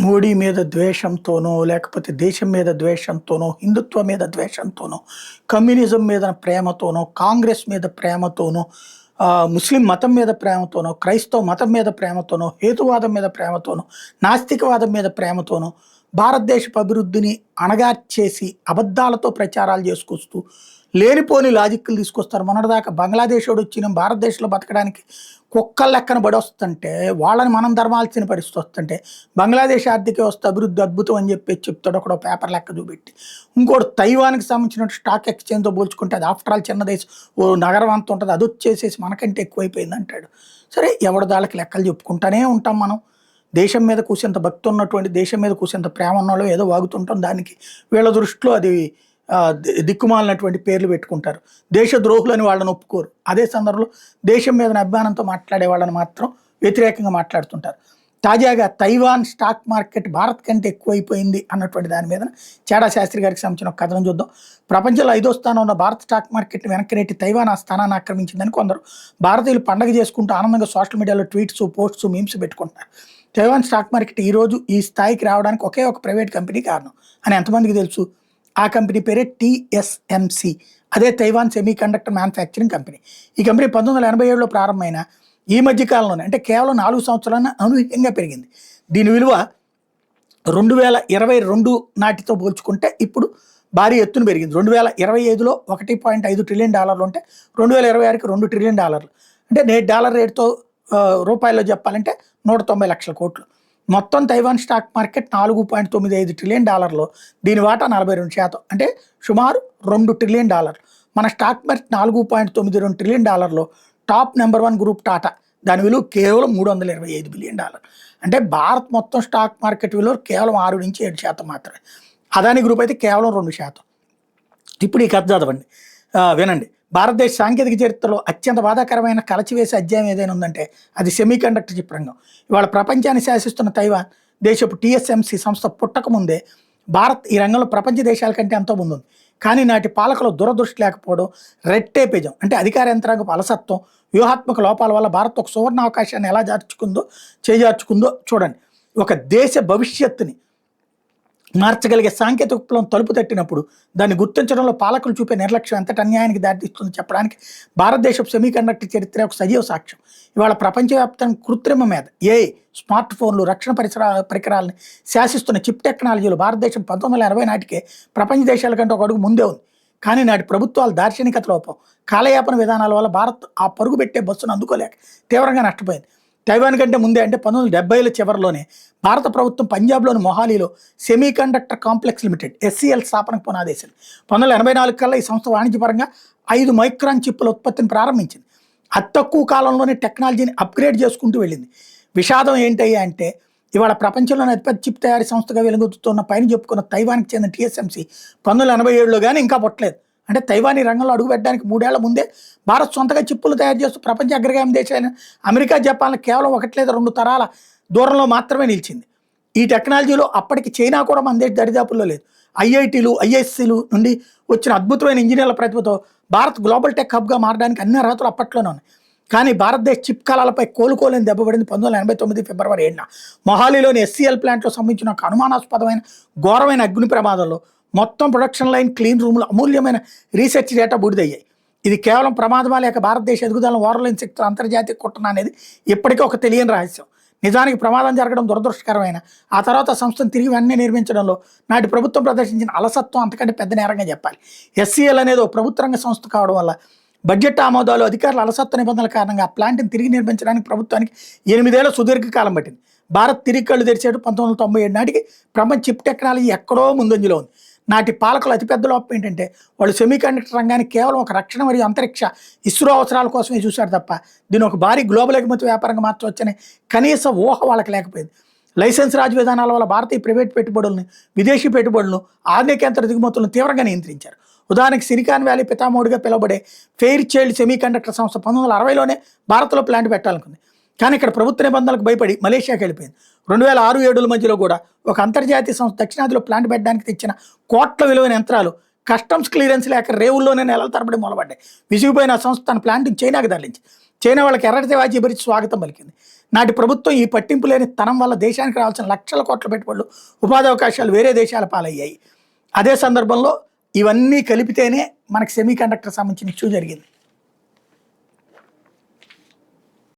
మోడీ మీద ద్వేషంతోనో, లేకపోతే దేశం మీద ద్వేషంతోనో, హిందుత్వం మీద ద్వేషంతోనో, కమ్యూనిజం మీద ప్రేమతోనో, కాంగ్రెస్ మీద ప్రేమతోనో, ముస్లిం మతం మీద ప్రేమతోనో, క్రైస్తవ మతం మీద ప్రేమతోనో, హేతువాదం మీద ప్రేమతోనో, నాస్తికవాదం మీద ప్రేమతోనో, భారతదేశపు అభివృద్ధిని అణగార్చేసి అబద్ధాలతో ప్రచారాలు చేసుకొస్తూ లేనిపోని లాజిక్లు తీసుకొస్తారు. మొన్నటిదాకా బంగ్లాదేశోడు వచ్చి భారతదేశంలో బతకడానికి కుక్కల లెక్కన పడొస్తుంటే వాళ్ళని మనం ధర్మాల్సిన పరిస్థితి వస్తుంటే బంగ్లాదేశ్ ఆర్థిక వ్యవస్థ అభివృద్ధి అద్భుతం అని చెప్పి చెప్తాడు ఒకడో పేపర్ లెక్క చూపెట్టి. ఇంకోటి తైవాన్కి సంబంధించిన స్టాక్ ఎక్స్చేంజ్తో పోల్చుకుంటే అది ఆఫ్టర్ ఆల్ చిన్న దేశం, ఓ నగరం అంత ఉంటుంది, అది వచ్చేసేసి మనకంటే ఎక్కువైపోయింది అంటాడు. సరే, ఎవరి దాళ్ళకి లెక్కలు చెప్పుకుంటానే ఉంటాం మనం. దేశం మీద కూసేంత భక్తి ఉన్నటువంటి, దేశం మీద కూసేంత ప్రేమ ఉన్నోళ్ళు ఏదో వాగుతుంటాం. దానికి వీళ్ళ దృష్టిలో అది దిక్కుమాలినటువంటి పేర్లు పెట్టుకుంటారు. దేశ ద్రోహులని వాళ్ళని ఒప్పుకోరు. అదే సందర్భంలో దేశం మీద అభిమానంతో మాట్లాడే వాళ్ళని మాత్రం వ్యతిరేకంగా మాట్లాడుతుంటారు. తాజాగా తైవాన్ స్టాక్ మార్కెట్ భారత్ కంటే ఎక్కువైపోయింది అన్నటువంటి దాని మీద చాడా శాస్త్రి గారికి సంబంధించిన ఒక కథనం చూద్దాం. ప్రపంచంలో 5వ స్థానం ఉన్న భారత్ స్టాక్ మార్కెట్ వెనక్కి నెట్టి తైవాన్ ఆ స్థానాన్ని ఆక్రమించిందని కొందరు భారతీయులు పండగ చేసుకుంటూ ఆనందంగా సోషల్ మీడియాలో ట్వీట్స్, పోస్ట్స్, మీమ్స్ పెట్టుకుంటున్నారు. తైవాన్ స్టాక్ మార్కెట్ ఈరోజు ఈ స్థాయికి రావడానికి ఒకే ఒక ప్రైవేట్ కంపెనీ కారణం అని ఎంతమందికి తెలుసు? ఆ కంపెనీ పేరే TSMC. అదే Taiwan semi conductor manufacturing company. ఈ కంపెనీ 1987లో ప్రారంభమైన ఈ మధ్య కాలంలోనే, అంటే కేవలం 4 సంవత్సరాలను అనూహ్యంగా పెరిగింది. దీని విలువ 2022 నాటితో పోల్చుకుంటే ఇప్పుడు భారీ ఎత్తున పెరిగింది. 2025లో $1.5 ట్రిలియన్ ఉంటే 2026కి $2 ట్రిలియన్, అంటే నేటి డాలర్ రేటుతో రూపాయల్లో చెప్పాలంటే 190 లక్షల కోట్లు. మొత్తం తైవాన్ స్టాక్ మార్కెట్ $4.95 ట్రిలియన్, దీని వాటా 42%, అంటే సుమారు $2 ట్రిలియన్. మన stock market $4.92 trillion, top number 1 group Tata, దాని విలువ కేవలం $325 బిలియన్. అంటే భారత్ మొత్తం స్టాక్ మార్కెట్ విలువ కేవలం 6 నుంచి 7% మాత్రమే. అదాని గ్రూప్ అయితే కేవలం 2%. ఇప్పుడు ఈ కథ చదవండి, వినండి. భారతదేశ సాంకేతిక చరిత్రలో అత్యంత బాధాకరమైన కలచివేసే అధ్యాయం ఏదైనా ఉందంటే అది సెమీ కండక్టర్ చిప్ రంగం. ఇవాళ ప్రపంచాన్ని శాసిస్తున్న తైవాన్ దేశపు TSMC సంస్థ పుట్టక ముందే భారత్ ఈ రంగంలో ప్రపంచ దేశాల కంటే ఎంతో ముందుంది. కానీ నాటి పాలకులు దురదృష్టి లేకపోవడం, రెడ్ టేపేజం అంటే అధికార యంత్రాంగపు అలసత్వం, వ్యూహాత్మక లోపాల వల్ల భారత్ ఒక సువర్ణ అవకాశాన్ని ఎలా చేజార్చుకుందో చూడండి. ఒక దేశ భవిష్యత్తుని మార్చగలిగే సాంకేతిక విప్లవం తలుపు తట్టినప్పుడు దాన్ని గుర్తించడంలో పాలకులు చూపే నిర్లక్ష్యం ఎంతటి అన్యాయానికి దారితీస్తుందో చెప్పడానికి భారతదేశపు సెమీ కండక్టర్ చరిత్ర ఒక సజీవ సాక్ష్యం. ఇవాళ ప్రపంచవ్యాప్తంగా కృత్రిమ మీద స్మార్ట్ ఫోన్లు, రక్షణ పరికరాలని శాసిస్తున్న చిప్ టెక్నాలజీలో భారతదేశం 1980 నాటికే ప్రపంచ దేశాల కంటే ఒక అడుగు ముందే ఉంది. కానీ నాటి ప్రభుత్వాల దార్శనికత లోపం, కాలయాపన విధానాల వల్ల భారత్ ఆ పరుగు పెట్టే బస్సును అందుకోలేక తీవ్రంగా నష్టపోయింది. తైవాన్ కంటే ముందే, అంటే 1970ల చివరిలోనే భారత ప్రభుత్వం పంజాబ్లోని మొహాలీలో semiconductor complex limited SCL స్థాపనకు పునాదేశింది. 1984 కల్లా ఈ సంస్థ వాణిజ్యపరంగా 5 మైక్రాన్ చిప్పుల ఉత్పత్తిని ప్రారంభించింది. అతి తక్కువ కాలంలోనే టెక్నాలజీని అప్గ్రేడ్ చేసుకుంటూ వెళ్ళింది. విషాదం ఏంటయ్యా అంటే ఇవాళ ప్రపంచంలోని అతిపెద్ద చిప్ తయారీ సంస్థగా వెలుగుతున్న పైన చెప్పుకున్న తైవాన్కి చెందిన TSMC 1987లో కానీ ఇంకా పుట్టలేదు. అంటే తైవాన్ ఈ రంగంలో అడుగుపెట్టడానికి 3 ఏళ్ల ముందే భారత్ సొంతగా చిప్పులు తయారు చేస్తూ ప్రపంచ అగ్రగామి దేశాలైన అమెరికా, జపాన్ కేవలం 1 లేదా 2 తరాల దూరంలో మాత్రమే నిలిచింది. ఈ టెక్నాలజీలో అప్పటికి చైనా కూడా మన దేశ దరిదాపుల్లో లేదు. IITలు, ISCలు నుండి వచ్చిన అద్భుతమైన ఇంజనీర్ల ప్రతిభతో భారత్ గ్లోబల్ టెక్ హబ్గా మారడానికి అన్ని అర్హతలు అప్పట్లోనే ఉన్నాయి. కానీ భారతదేశ చిప్ కళలపై కోలుకోలేని దెబ్బపడింది 1989 ఫిబ్రవరి 7న మొహాలీలోని SCL ప్లాంట్లో సంబంధించిన ఒక అనుమానాస్పదమైన ఘోరమైన అగ్ని ప్రమాదంలో మొత్తం ప్రొడక్షన్ లైన్, క్లీన్ రూమ్లు, అమూల్యమైన రీసెర్చ్ డేటా బూడిదయ్యాయి. ఇది కేవలం ప్రమాదమా లేక భారతదేశ ఎదుగుదలను ఓవర్లైన్ శక్తుల అంతర్జాతీయ కుట్రన అనేది ఇప్పటికీ ఒక తెలియని రహస్యం. నిజానికి ప్రమాదం జరగడం దురదృష్టకరమైన ఆ తర్వాత సంస్థను తిరిగి వెంటనే నిర్మించడంలో నాటి ప్రభుత్వం ప్రదర్శించిన అలసత్వం అంతకంటే పెద్ద నేరంగా చెప్పాలి. SCL అనేది ఒక ప్రభుత్వ రంగ సంస్థ కావడం వల్ల బడ్జెట్ ఆమోదాలు, అధికారుల అలసత్వ నిబంధనల కారణంగా ఆ ప్లాంట్ని తిరిగి నిర్మించడానికి ప్రభుత్వానికి 8 ఏళ్ల సుదీర్ఘకాలం పట్టింది. భారత్ తిరిగి కళ్ళు తెరిచేటు 1997 నాటికి ప్రపంచ చిప్ టెక్నాలజీ ఎక్కడో ముందంజలో ఉంది. నాటి పాలకులు అతిపెద్ద లోపం ఏంటంటే వాళ్ళు సెమీ కండక్టర్ రంగాన్ని కేవలం ఒక రక్షణ మరియు అంతరిక్ష ఇస్రో అవసరాల కోసమే చూశారు తప్ప దీని ఒక భారీ గ్లోబల్ ఎగుమతి వ్యాపారంగా మార్చవచ్చనే కనీస ఊహ వాళ్ళకి లేకపోయింది. లైసెన్స్ రాజు విధానాల వల్ల భారతీయ ప్రైవేట్ పెట్టుబడులను, విదేశీ పెట్టుబడులను, ఆధునికేతర దిగుమతులను తీవ్రంగా నియంత్రించారు. ఉదాహరణకి సిలికాన్ వ్యాలీ పితామహుడిగా పిలువబడే ఫెయిర్ చైల్డ్ సెమీ కండక్టర్ సంస్థ 1960లోనే భారత్లో ప్లాంట్ పెట్టాలనుకుంది. కానీ ఇక్కడ ప్రభుత్వ నిబంధనలకు భయపడి మలేషియాకి వెళ్ళిపోయింది. 2006-7 మధ్యలో కూడా ఒక అంతర్జాతీయ సంస్థ దక్షిణాదిలో ప్లాంట్ పెట్టడానికి తెచ్చిన కోట్ల విలువైన యంత్రాలు కస్టమ్స్ క్లియరెన్స్ లేక రేవుల్లోనే నెలల తరబడి మొదలుపడ్డాయి. విసిగిపోయిన సంస్థ తన ప్లాంట్ని చైనాకి తరలించి చైనా వాళ్ళకి ఎర్రటి వాచి భరించి స్వాగతం పలికింది. నాటి ప్రభుత్వం ఈ పట్టింపు లేని తనం వల్ల దేశానికి రావాల్సిన లక్షల కోట్ల పెట్టుబడులు ఉపాధి అవకాశాలు వేరే దేశాల పాలయ్యాయి. అదే సందర్భంలో ఇవన్నీ కలిపితేనే మనకి సెమీ కండక్టర్ సంబంధించిన ఇష్యూ జరిగింది.